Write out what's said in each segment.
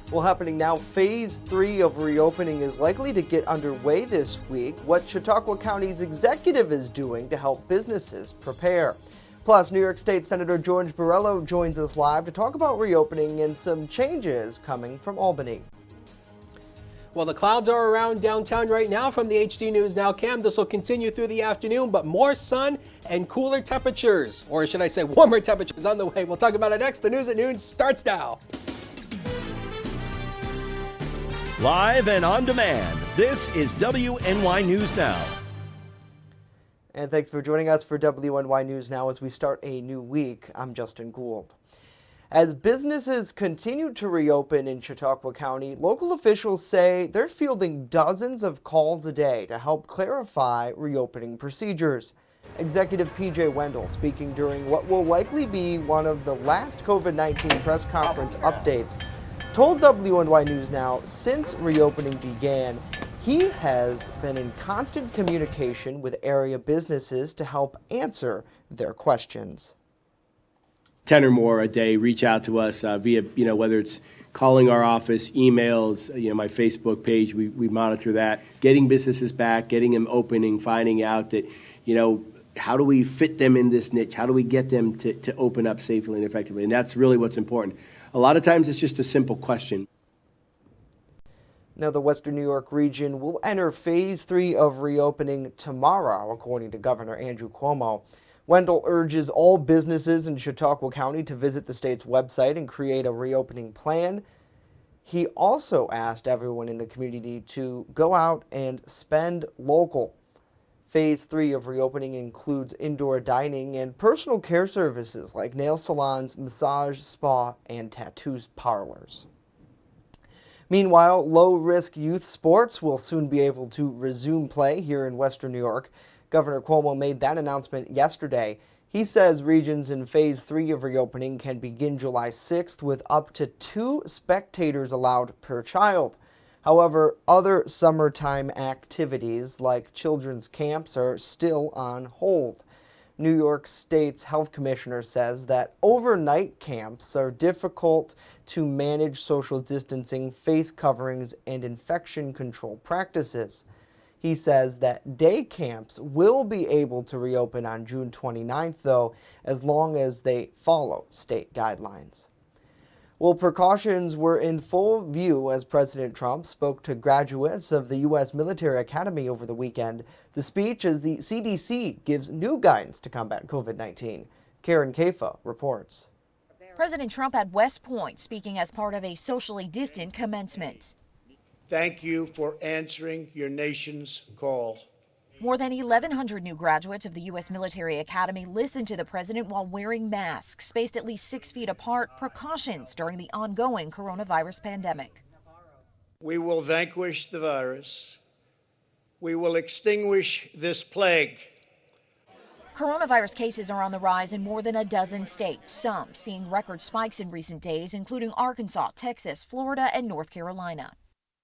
Well, happening now, phase 3 of reopening is likely to get underway this week. What Chautauqua County's executive is doing to help businesses prepare. Plus, New York State Senator George Burrell joins us live to talk about reopening and some changes coming from Albany. Well, the clouds are around downtown right now from the HD News Now cam. This will continue through the afternoon, but more sun and cooler temperatures, or should I say warmer temperatures on the way. We'll talk about it next. The News at Noon starts now. Live and on demand, this is WNY News Now. And thanks for joining us for WNY News Now as we start a new week. I'm Justin Gould. As businesses continue to reopen in Chautauqua County, local officials say they're fielding dozens of calls a day to help clarify reopening procedures. Executive P.J. Wendell, speaking during what will likely be one of the last COVID-19 press conference updates, told WNY News Now since reopening began, he has been in constant communication with area businesses to help answer their questions. 10 or more a day reach out to us via, whether it's calling our office, emails, my Facebook page, we monitor that. Getting businesses back, getting them opening, finding out that, how do we fit them in this niche? How do we get them to open up safely and effectively? And that's really what's important. A lot of times it's just a simple question. Now, the Western New York region will enter phase 3 of reopening tomorrow, according to Governor Andrew Cuomo. Wendell urges all businesses in Chautauqua County to visit the state's website and create a reopening plan. He also asked everyone in the community to go out and spend local. Phase 3 of reopening includes indoor dining and personal care services like nail salons, massage, spa, and tattoo parlors. Meanwhile, low-risk youth sports will soon be able to resume play here in Western New York. Governor Cuomo made that announcement yesterday. He says regions in phase 3 of reopening can begin July 6th with up to 2 spectators allowed per child. However, other summertime activities like children's camps are still on hold. New York State's health commissioner says that overnight camps are difficult to manage social distancing, face coverings, and infection control practices. He says that day camps will be able to reopen on June 29th, though, as long as they follow state guidelines. Well, precautions were in full view as President Trump spoke to graduates of the U.S. Military Academy over the weekend. The speech as the CDC gives new guidance to combat COVID-19. Karen Kafa reports. President Trump at West Point speaking as part of a socially distant commencement. Thank you for answering your nation's call. More than 1,100 new graduates of the U.S. Military Academy listened to the president while wearing masks, spaced at least 6 feet apart, precautions during the ongoing coronavirus pandemic. We will vanquish the virus. We will extinguish this plague. Coronavirus cases are on the rise in more than a dozen states, some seeing record spikes in recent days, including Arkansas, Texas, Florida, and North Carolina.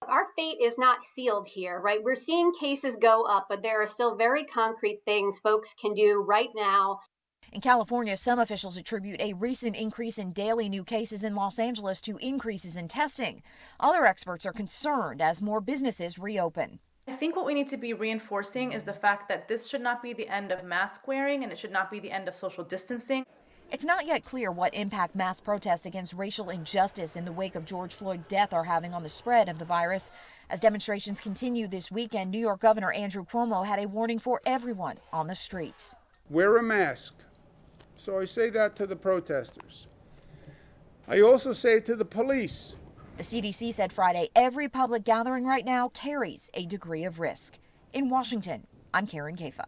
Our fate is not sealed here, right? We're seeing cases go up, but there are still very concrete things folks can do right now. In California, some officials attribute a recent increase in daily new cases in Los Angeles to increases in testing. Other experts are concerned as more businesses reopen. I think what we need to be reinforcing is the fact that this should not be the end of mask wearing and it should not be the end of social distancing. It's not yet clear what impact mass protests against racial injustice in the wake of George Floyd's death are having on the spread of the virus. As demonstrations continue this weekend, New York Governor Andrew Cuomo had a warning for everyone on the streets. Wear a mask. So I say that to the protesters. I also say it to the police. The CDC said Friday every public gathering right now carries a degree of risk. In Washington, I'm Karen Kafa.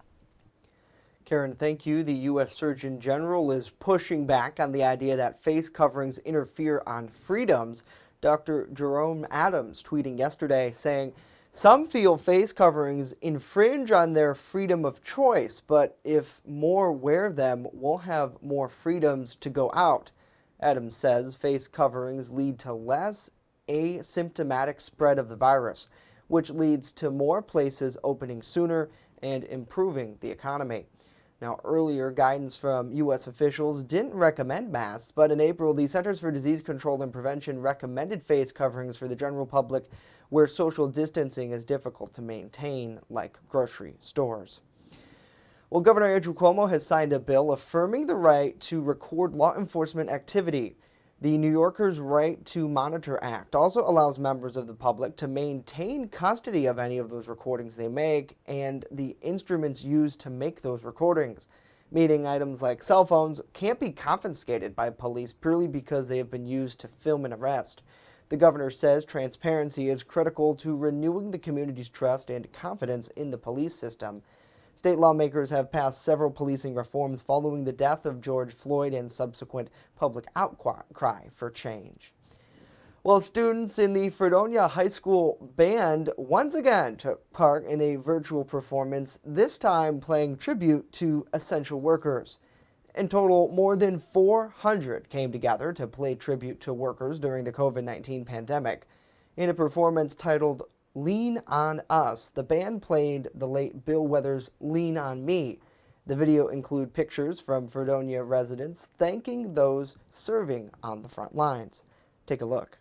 Karen, thank you. The U.S. Surgeon General is pushing back on the idea that face coverings interfere on freedoms. Dr. Jerome Adams tweeting yesterday saying, some feel face coverings infringe on their freedom of choice, but if more wear them, we'll have more freedoms to go out. Adams says face coverings lead to less asymptomatic spread of the virus, which leads to more places opening sooner and improving the economy. Now, earlier, guidance from U.S. officials didn't recommend masks, but in April, the Centers for Disease Control and Prevention recommended face coverings for the general public where social distancing is difficult to maintain, like grocery stores. Well, Governor Andrew Cuomo has signed a bill affirming the right to record law enforcement activity. The New Yorker's Right to Monitor Act also allows members of the public to maintain custody of any of those recordings they make and the instruments used to make those recordings, meaning items like cell phones can't be confiscated by police purely because they have been used to film an arrest. The governor says transparency is critical to renewing the community's trust and confidence in the police system. State lawmakers have passed several policing reforms following the death of George Floyd and subsequent public outcry for change. Well, students in the Fredonia High School band once again took part in a virtual performance, this time playing tribute to essential workers. In total, more than 400 came together to play tribute to workers during the COVID-19 pandemic. In a performance titled Lean on Us, the band played the late Bill Weathers' Lean on Me. The video include pictures from Fredonia residents thanking those serving on the front lines. Take a look.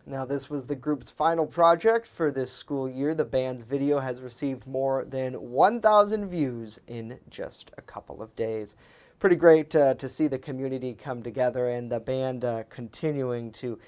Now, this was the group's final project for this school year. The band's video has received more than 1,000 views in just a couple of days. Pretty great to see the community come together and the band continuing to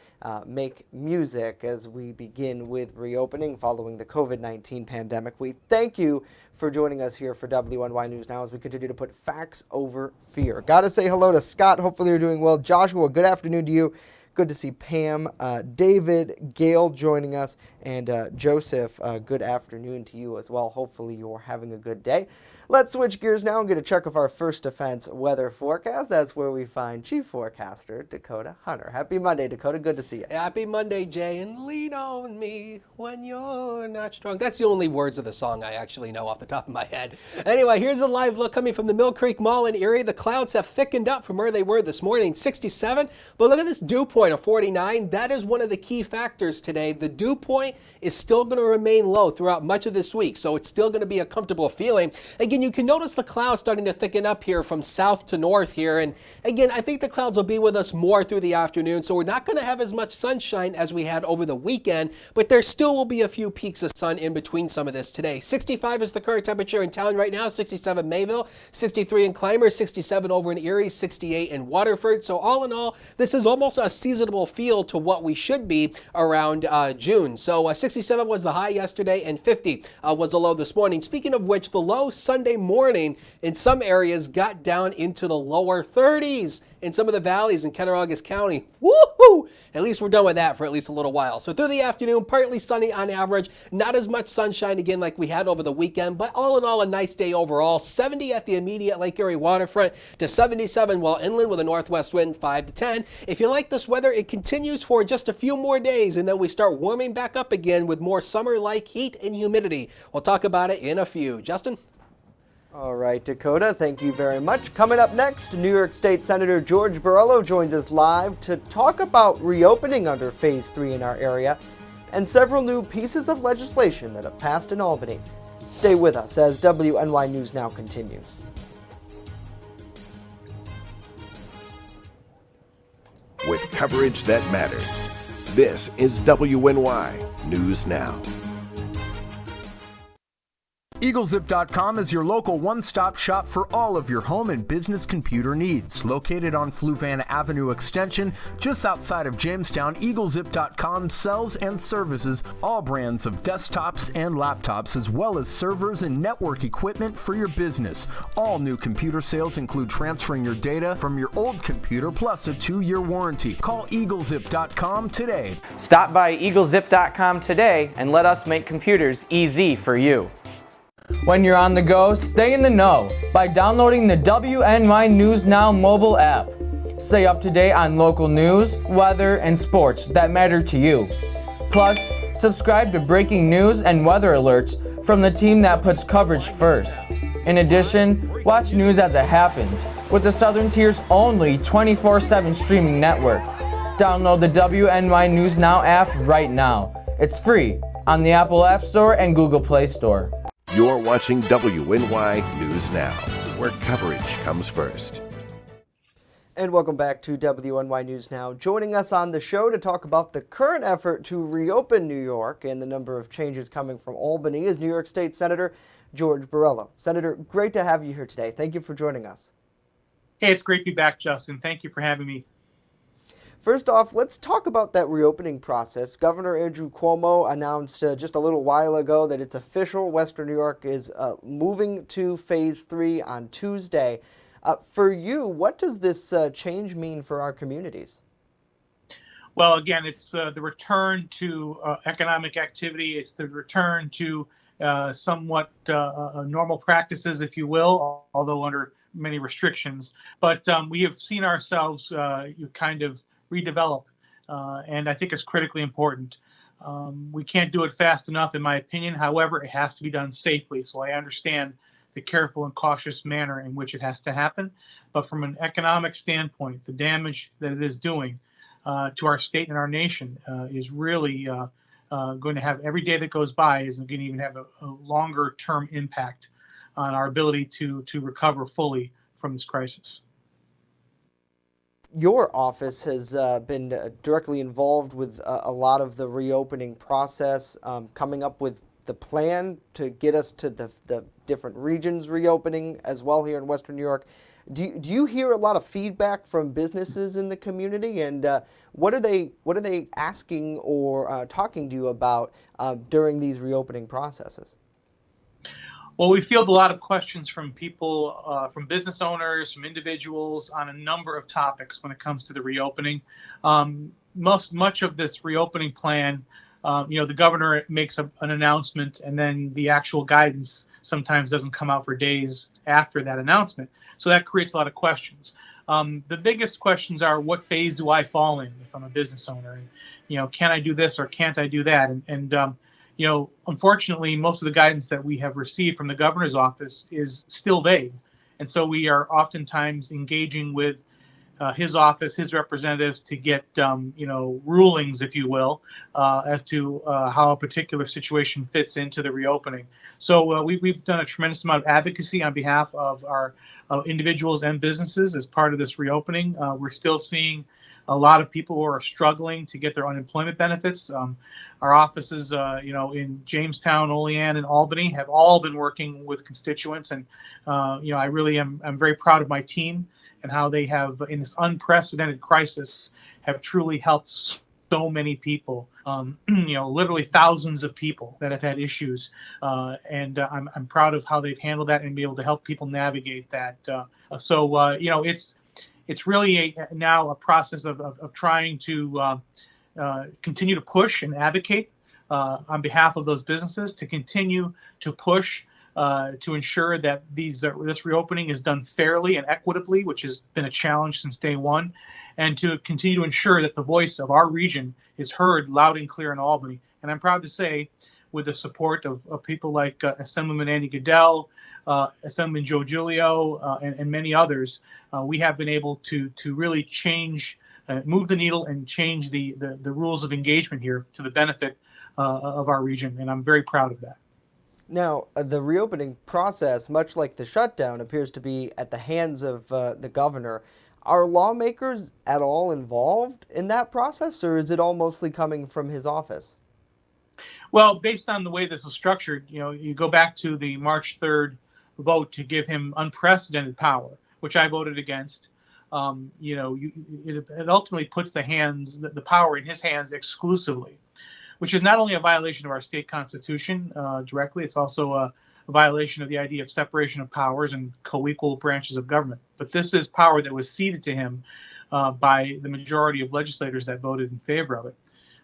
make music as we begin with reopening following the COVID-19 pandemic. We thank you for joining us here for WNY News Now as we continue to put facts over fear. Got to say hello to Scott. Hopefully you're doing well. Joshua, good afternoon to you. Good to see Pam, David, Gail joining us, and Joseph, good afternoon to you as well. Hopefully you're having a good day. Let's switch gears now and get a check of our First Defense weather forecast. That's where we find Chief Forecaster Dakota Hunter. Happy Monday, Dakota. Good to see you. Happy Monday, Jay, and lean on me when you're not strong. That's the only words of the song I actually know off the top of my head. Anyway, here's a live look coming from the Mill Creek Mall in Erie. The clouds have thickened up from where they were this morning, 67. But look at this dew point of 49. That is one of the key factors today. The dew point is still going to remain low throughout much of this week, so it's still going to be a comfortable feeling. Again, you can notice the clouds starting to thicken up here from south to north here. And again, I think the clouds will be with us more through the afternoon, so we're not going to have as much sunshine as we had over the weekend, but there still will be a few peaks of sun in between some of this today. 65 is the current temperature in town right now, 67 Mayville, 63 in Clymer, 67 over in Erie, 68 in Waterford. So all in all, this is almost a seasonal feel to what we should be around June. So 67 was the high yesterday and 50 was the low this morning. Speaking of which, the low Sunday morning in some areas got down into the lower 30s in some of the valleys in Cattaraugus County. Woohoo! At least we're done with that for at least a little while. So through the afternoon, partly sunny on average, not as much sunshine again like we had over the weekend, but all in all a nice day overall. 70 at the immediate Lake Erie waterfront to 77 while inland with a northwest wind 5 to 10. If you like this weather, it continues for just a few more days and then we start warming back up again with more summer-like heat and humidity. We'll talk about it in a few. Justin? All right, Dakota, thank you very much. Coming up next, New York State Senator George Burrell joins us live to talk about reopening under Phase 3 in our area and several new pieces of legislation that have passed in Albany. Stay with us as WNY News Now continues. With coverage that matters, this is WNY News Now. EagleZip.com is your local one-stop shop for all of your home and business computer needs. Located on Fluvan Avenue Extension, just outside of Jamestown, EagleZip.com sells and services all brands of desktops and laptops, as well as servers and network equipment for your business. All new computer sales include transferring your data from your old computer plus a 2-year warranty. Call EagleZip.com today. Stop by EagleZip.com today and let us make computers easy for you. When you're on the go, stay in the know by downloading the WNY News Now mobile app. Stay up to date on local news, weather, and sports that matter to you. Plus, subscribe to breaking news and weather alerts from the team that puts coverage first. In addition, watch news as it happens with the Southern Tier's only 24/7 streaming network. Download the WNY News Now app right now. It's free on the Apple App Store and Google Play Store. You're watching WNY News Now, where coverage comes first. And welcome back to WNY News Now. Joining us on the show to talk about the current effort to reopen New York and the number of changes coming from Albany is New York State Senator George Burrell. Senator, great to have you here today. Thank you for joining us. Hey, it's great to be back, Justin. Thank you for having me. First off, let's talk about that reopening process. Governor Andrew Cuomo announced just a little while ago that it's official. Western New York is moving to Phase 3 on Tuesday. For you, what does this change mean for our communities? Well, again, it's the return to economic activity. It's the return to somewhat normal practices, if you will, although under many restrictions. But we have seen ourselves kind of redevelop, and I think it's critically important. We can't do it fast enough, in my opinion. However, it has to be done safely. So I understand the careful and cautious manner in which it has to happen. But from an economic standpoint, the damage that it is doing to our state and our nation is really going to have, every day that goes by is going to even have a longer term impact on our ability to recover fully from this crisis. Your office has been directly involved with a lot of the reopening process, coming up with the plan to get us to the different regions reopening as well here in Western New York. Do you hear a lot of feedback from businesses in the community, and what are they asking or talking to you about during these reopening processes? Well, we field a lot of questions from people, from business owners, from individuals on a number of topics when it comes to the reopening. Much of this reopening plan, the governor makes an announcement, and then the actual guidance sometimes doesn't come out for days after that announcement. So that creates a lot of questions. The biggest questions are, what phase do I fall in if I'm a business owner? And, can I do this or can't I do that? And unfortunately, most of the guidance that we have received from the governor's office is still vague. And so we are oftentimes engaging with his office, his representatives, to get, rulings, if you will, as to how a particular situation fits into the reopening. So we've done a tremendous amount of advocacy on behalf of our individuals and businesses as part of this reopening. We're still seeing a lot of people who are struggling to get their unemployment benefits. Our offices, in Jamestown, Olean, and Albany have all been working with constituents. And, I really I'm very proud of my team and how they have, in this unprecedented crisis, have truly helped so many people, literally thousands of people that have had issues. And I'm proud of how they've handled that and be able to help people navigate that. It's really now a process of trying to continue to push and advocate on behalf of those businesses, to continue to push to ensure that this reopening is done fairly and equitably, which has been a challenge since day one, and to continue to ensure that the voice of our region is heard loud and clear in Albany. And I'm proud to say, with the support of people like Assemblyman Andy Goodell, Assemblyman Joe Giulio, and many others, we have been able to really change, move the needle and change the rules of engagement here to the benefit of our region. And I'm very proud of that. Now, the reopening process, much like the shutdown, appears to be at the hands of the governor. Are lawmakers at all involved in that process, or is it all mostly coming from his office? Well, based on the way this was structured, you go back to the March 3rd vote to give him unprecedented power, which I voted against. It ultimately puts the power in his hands exclusively, which is not only a violation of our state constitution directly, it's also a violation of the idea of separation of powers and co-equal branches of government. But this is power that was ceded to him by the majority of legislators that voted in favor of it.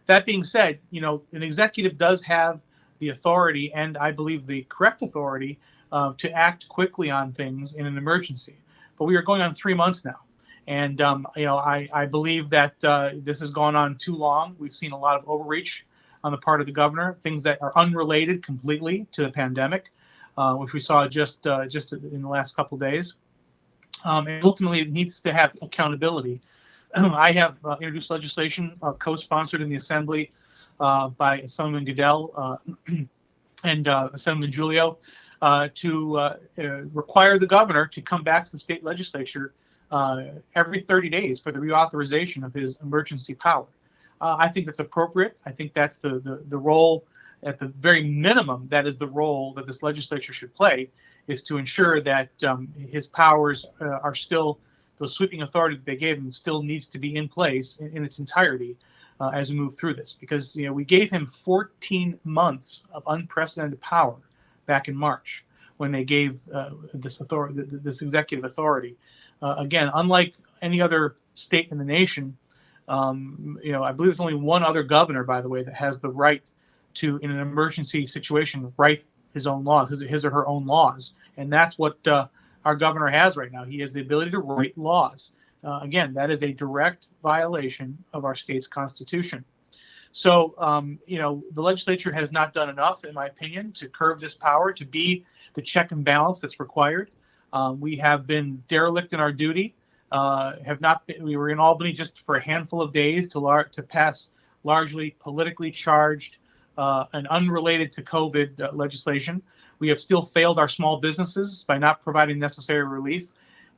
That being said, an executive does have the authority, and I believe the correct authority, to act quickly on things in an emergency. But we are going on 3 months now. And, I believe that this has gone on too long. We've seen a lot of overreach on the part of the governor, things that are unrelated completely to the pandemic, which we saw just in the last couple of days. And ultimately, it needs to have accountability. I have introduced legislation co-sponsored in the Assembly by Assemblyman Goodell and Assemblyman Giulio to require the governor to come back to the state legislature every 30 days for the reauthorization of his emergency power. I think that's appropriate. I think that's the role, at the very minimum, that is the role that this legislature should play, is to ensure that his powers are still, the sweeping authority that they gave him still needs to be in place in its entirety as we move through this. Because we gave him 14 months of unprecedented power back in March when they gave this executive authority. Again, unlike any other state in the nation, I believe there's only one other governor, by the way, that has the right to, in an emergency situation, write his own laws, his or her own laws. And that's what our governor has right now. He has the ability to write laws. Again, that is a direct violation of our state's constitution. So, the legislature has not done enough, in my opinion, to curb this power, to be the check and balance that's required. We have been derelict in our duty. We were in Albany just for a handful of days to pass largely politically charged and unrelated to COVID legislation. We have still failed our small businesses by not providing necessary relief.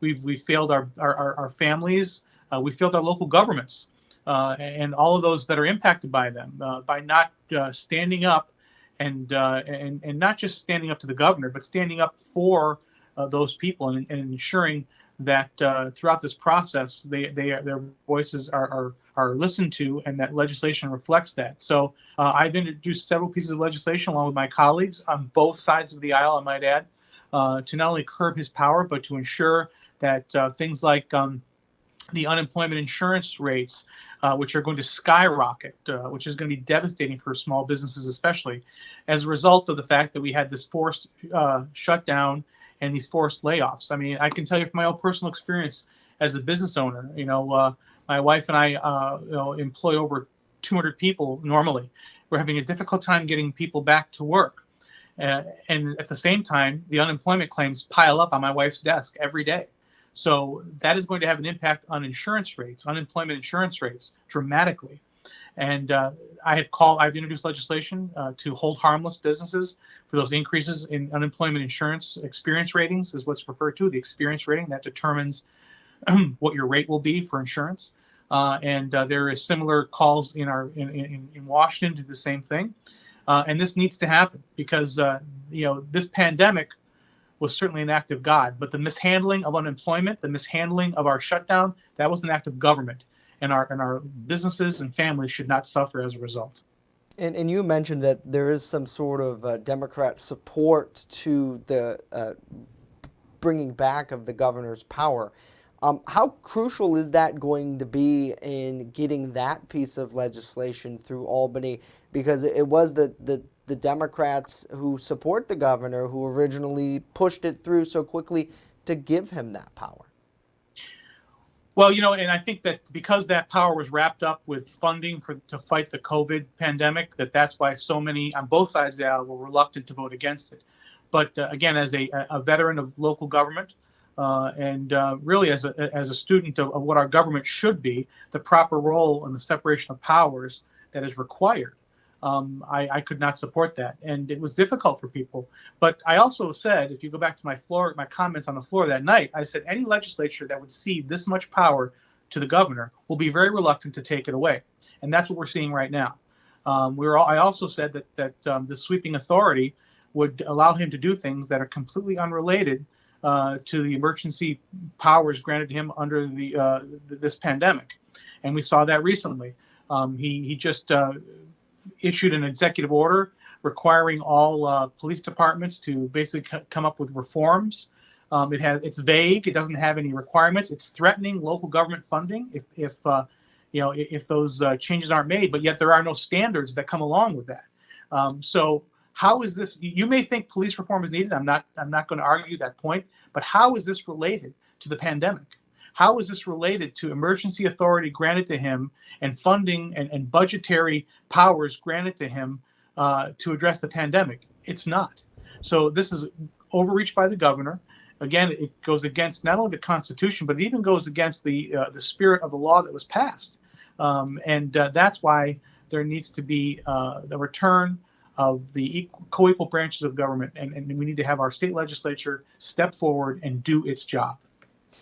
We've failed our families. We failed our local governments and all of those that are impacted by them by not standing up and not just standing up to the governor, but standing up for those people and ensuring that throughout this process, their voices are listened to, and that legislation reflects that. So I've introduced several pieces of legislation along with my colleagues on both sides of the aisle, I might add, to not only curb his power, but to ensure that things like the unemployment insurance rates, which are going to skyrocket, which is going to be devastating for small businesses, especially as a result of the fact that we had this forced shutdown and these forced layoffs. I mean, I can tell you from my own personal experience as a business owner, my wife and I employ over 200 people normally. We're having a difficult time getting people back to work. And at the same time, the unemployment claims pile up on my wife's desk every day. So that is going to have an impact on insurance rates, unemployment insurance rates, dramatically. And I've introduced legislation to hold harmless businesses for those increases in unemployment insurance experience ratings, is what's referred to, the experience rating that determines what your rate will be for insurance. And there is similar calls in Washington to do the same thing. And this needs to happen because this pandemic was certainly an act of God, but the mishandling of unemployment, the mishandling of our shutdown, that was an act of government. And our businesses and families should not suffer as a result. And you mentioned that there is some sort of Democrat support to the bringing back of the governor's power. How crucial is that going to be in getting that piece of legislation through Albany? Because it was the Democrats who support the governor who originally pushed it through so quickly to give him that power. Well, and I think that because that power was wrapped up with funding to fight the COVID pandemic, that's why so many on both sides of the aisle were reluctant to vote against it. But again, as a veteran of local government and really as a student of what our government should be, the proper role and the separation of powers that is required, I could not support that. And it was difficult for people. But I also said, if you go back to my comments on the floor that night, I said any legislature that would cede this much power to the governor will be very reluctant to take it away. And that's what we're seeing right now. I also said that the sweeping authority would allow him to do things that are completely unrelated to the emergency powers granted to him under this pandemic, and we saw that recently. He just issued an executive order requiring all police departments to basically come up with reforms. It's vague. It doesn't have any requirements. It's threatening local government funding if those changes aren't made. But yet there are no standards that come along with that. So how is this? You may think police reform is needed. I'm not going to argue that point. But how is this related to the pandemic? How is this related to emergency authority granted to him and funding and budgetary powers granted to him to address the pandemic? It's not. So this is overreach by the governor. Again, it goes against not only the Constitution, but it even goes against the spirit of the law that was passed. And that's why there needs to be the return of the co-equal branches of government. And we need to have our state legislature step forward and do its job.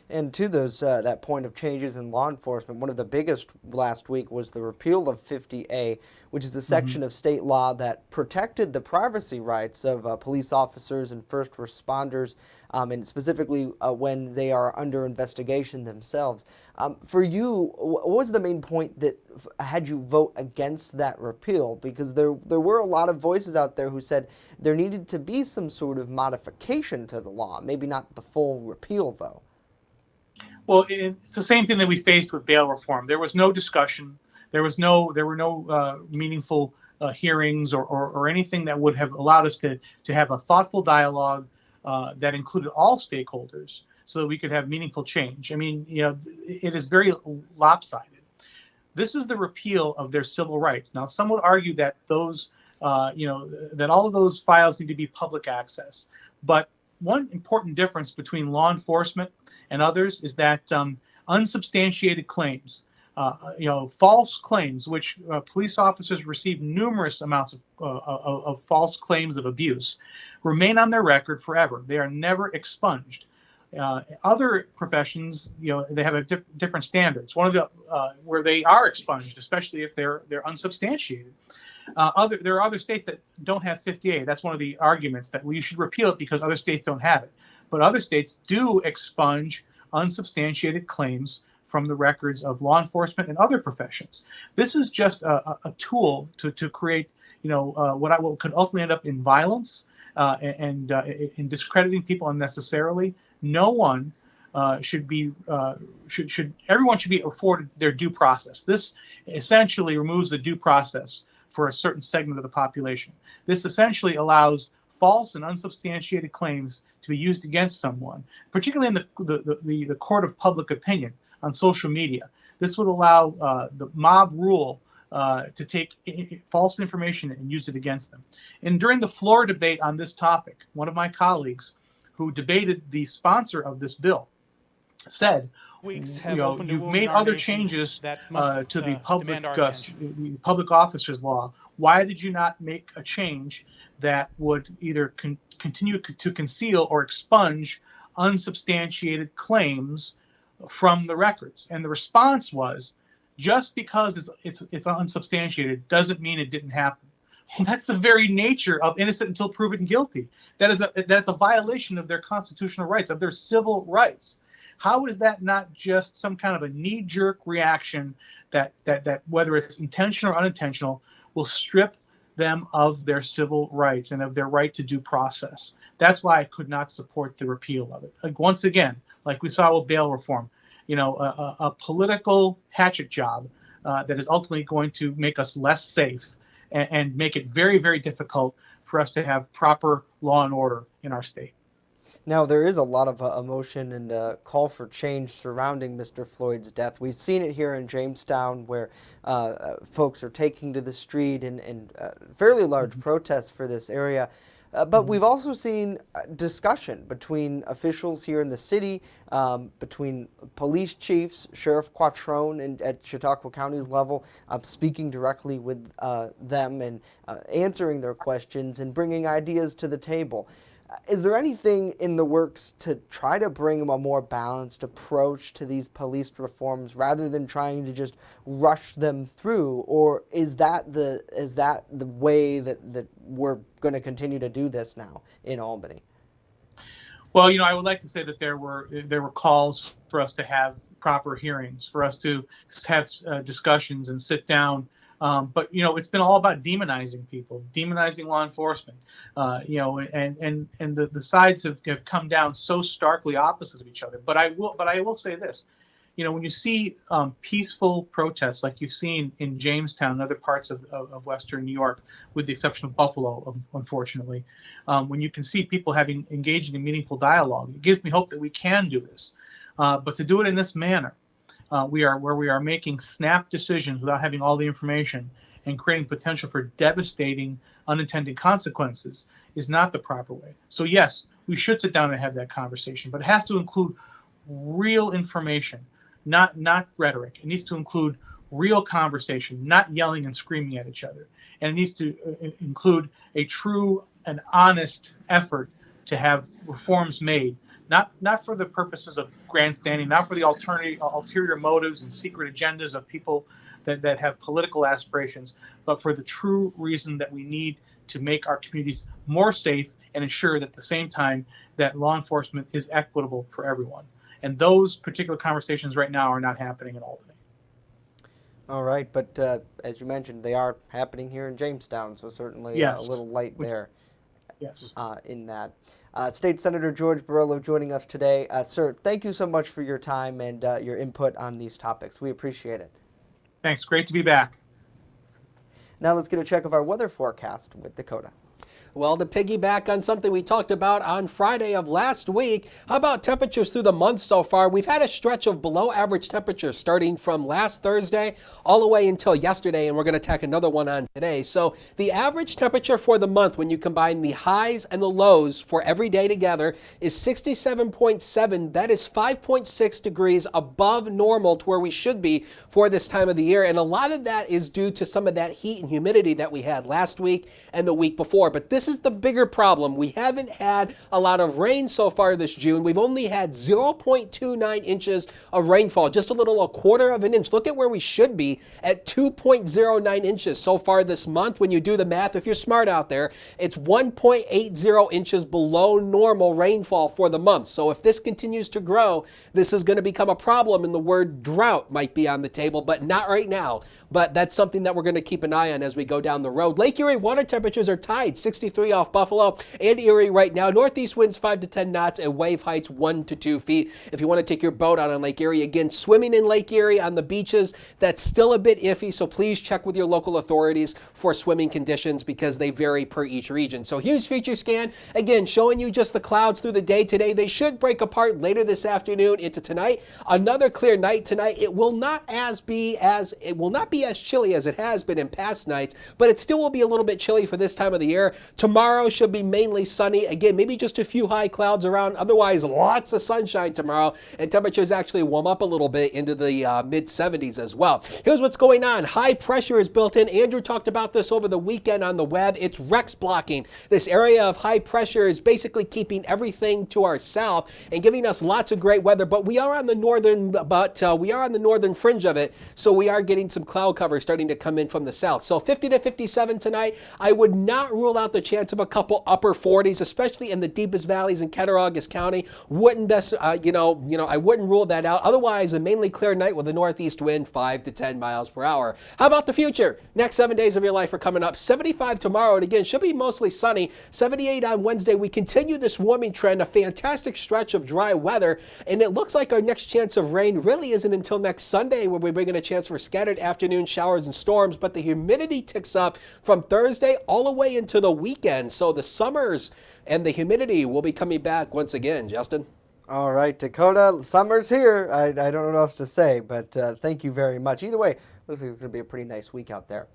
And to those that point of changes in law enforcement, one of the biggest last week was the repeal of 50A, which is a section of state law that protected the privacy rights of police officers and first responders, and specifically when they are under investigation themselves. For you, what was the main point that had you vote against that repeal? Because there were a lot of voices out there who said there needed to be some sort of modification to the law, maybe not the full repeal, though. Well, it's the same thing that we faced with bail reform. There was no discussion. There were no meaningful hearings or anything that would have allowed us to have a thoughtful dialogue that included all stakeholders, so that we could have meaningful change. I mean, it is very lopsided. This is the repeal of their civil rights. Now, some would argue that that all of those files need to be public access, but one important difference between law enforcement and others is that unsubstantiated claims, false claims, which police officers receive numerous amounts of false claims of abuse, remain on their record forever. They are never expunged. Other professions, they have different standards. One of the where they are expunged, especially if they're unsubstantiated. There are other states that don't have 50A. That's one of the arguments, that we should repeal it because other states don't have it. But other states do expunge unsubstantiated claims from the records of law enforcement and other professions. This is just a tool to create, what could ultimately end up in violence and in discrediting people unnecessarily. No one everyone should be afforded their due process. This essentially removes the due process for a certain segment of the population. This essentially allows false and unsubstantiated claims to be used against someone, particularly in the court of public opinion on social media. This would allow the mob rule to take false information and use it against them. And during the floor debate on this topic, one of my colleagues who debated the sponsor of this bill said, you've made other changes to the public officers law. Why did you not make a change that would either continue to conceal or expunge unsubstantiated claims from the records? And the response was, just because it's unsubstantiated doesn't mean it didn't happen. Well, that's the very nature of innocent until proven guilty. That's a violation of their constitutional rights, of their civil rights. How is that not just some kind of a knee-jerk reaction that whether it's intentional or unintentional, will strip them of their civil rights and of their right to due process? That's why I could not support the repeal of it. Once again, like we saw with bail reform, a political hatchet job that is ultimately going to make us less safe and make it very, very difficult for us to have proper law and order in our state. Now, there is a lot of emotion and call for change surrounding Mr. Floyd's death. We've seen it here in Jamestown, where folks are taking to the street in fairly large protests for this area. But we've also seen discussion between officials here in the city, between police chiefs, Sheriff Quattrone and at Chautauqua County's level, speaking directly with them and answering their questions and bringing ideas to the table. Is there anything in the works to try to bring a more balanced approach to these police reforms rather than trying to just rush them through? Or is that the way that we're going to continue to do this now in Albany? Well, I would like to say that there were calls for us to have proper hearings, for us to have discussions and sit down. But it's been all about demonizing people, demonizing law enforcement. And the sides have come down so starkly opposite of each other. But I will say this. When you see peaceful protests like you've seen in Jamestown and other parts of Western New York, with the exception of Buffalo, unfortunately, when you can see people engaging in meaningful dialogue, it gives me hope that we can do this. But to do it in this manner, we are making snap decisions without having all the information and creating potential for devastating unintended consequences is not the proper way. So yes, we should sit down and have that conversation, but it has to include real information. Not rhetoric. It needs to include real conversation, not yelling and screaming at each other. And it needs to include a true and honest effort to have reforms made, not for the purposes of grandstanding, not for the ulterior motives and secret agendas of people that have political aspirations, but for the true reason that we need to make our communities more safe and ensure that at the same time that law enforcement is equitable for everyone. And those particular conversations right now are not happening in Albany. All right, but as you mentioned, they are happening here in Jamestown, so certainly a little light there. Yes. In that. State Senator George Burrell joining us today. Sir, thank you so much for your time and your input on these topics. We appreciate it. Thanks. Great to be back. Now let's get a check of our weather forecast with Dakota. Well, to piggyback on something we talked about on Friday of last week, how about temperatures through the month so far? We've had a stretch of below average temperatures starting from last Thursday all the way until yesterday, and we're going to tack another one on today. So the average temperature for the month when you combine the highs and the lows for every day together is 67.7. That is 5.6 degrees above normal to where we should be for this time of the year. And a lot of that is due to some of that heat and humidity that we had last week and the week before. But this is the bigger problem. We haven't had a lot of rain so far this June. We've only had 0.29 inches of rainfall, just a quarter of an inch. Look at where we should be at 2.09 inches so far this month. When you do the math, if you're smart out there, it's 1.80 inches below normal rainfall for the month. So if this continues to grow, this is going to become a problem, and the word drought might be on the table, but not right now. But that's something that we're going to keep an eye on as we go down the road. Lake Erie water temperatures are tied, 63 off Buffalo and Erie right now. Northeast winds 5 to 10 knots and wave heights 1 to 2 feet. If you want to take your boat out on Lake Erie, again, swimming in Lake Erie on the beaches, that's still a bit iffy, so please check with your local authorities for swimming conditions because they vary per each region. So here's Future Scan, again, showing you just the clouds through the day today. They should break apart later this afternoon into tonight. Another clear night tonight. It will not be as chilly as it has been in past nights, but it still will be a little bit chilly for this time of the year. Tomorrow should be mainly sunny. Again, maybe just a few high clouds around. Otherwise, lots of sunshine tomorrow, and temperatures actually warm up a little bit into the mid-70s as well. Here's what's going on. High pressure is built in. Andrew talked about this over the weekend on the web. It's Rex blocking. This area of high pressure is basically keeping everything to our south and giving us lots of great weather, but we are on the northern fringe of it, so we are getting some cloud cover starting to come in from the south. So 50 to 57 tonight. I would not rule out the chance of a couple upper 40s, especially in the deepest valleys in Cattaraugus County. I wouldn't rule that out. Otherwise, a mainly clear night with a northeast wind 5 to 10 miles per hour. How about the future? Next 7 days of your life are coming up. 75 tomorrow, and again, should be mostly sunny. 78 on Wednesday. We continue this warming trend, a fantastic stretch of dry weather, and it looks like our next chance of rain really isn't until next Sunday, when we bring in a chance for scattered afternoon showers and storms, but the humidity ticks up from Thursday all the way into the weekend. So the summers and the humidity will be coming back once again, Justin. All right, Dakota, summer's here. I don't know what else to say, but thank you very much. Either way, looks like it's going to be a pretty nice week out there.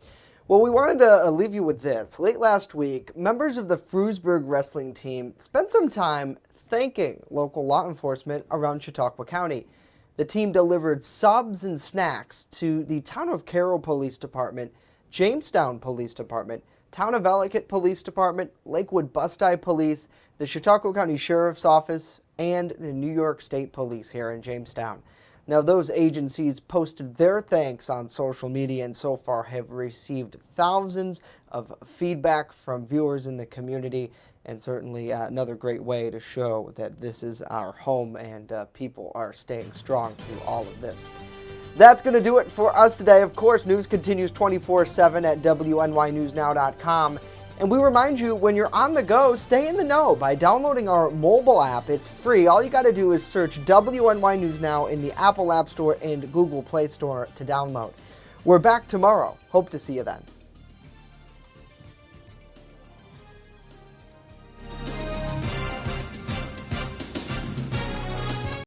Well, we wanted to leave you with this. Late last week, members of the Frewsburg wrestling team spent some time thanking local law enforcement around Chautauqua County. The team delivered subs and snacks to the Town of Carroll Police Department, Jamestown Police Department, Town of Ellicott Police Department, Lakewood Bustye Police, the Chautauqua County Sheriff's Office, and the New York State Police here in Jamestown. Now, those agencies posted their thanks on social media and so far have received thousands of feedback from viewers in the community, and certainly another great way to show that this is our home and people are staying strong through all of this. That's going to do it for us today. Of course, news continues 24/7 at WNYNewsNow.com. And we remind you, when you're on the go, stay in the know by downloading our mobile app. It's free. All you got to do is search WNY News Now in the Apple App Store and Google Play Store to download. We're back tomorrow. Hope to see you then.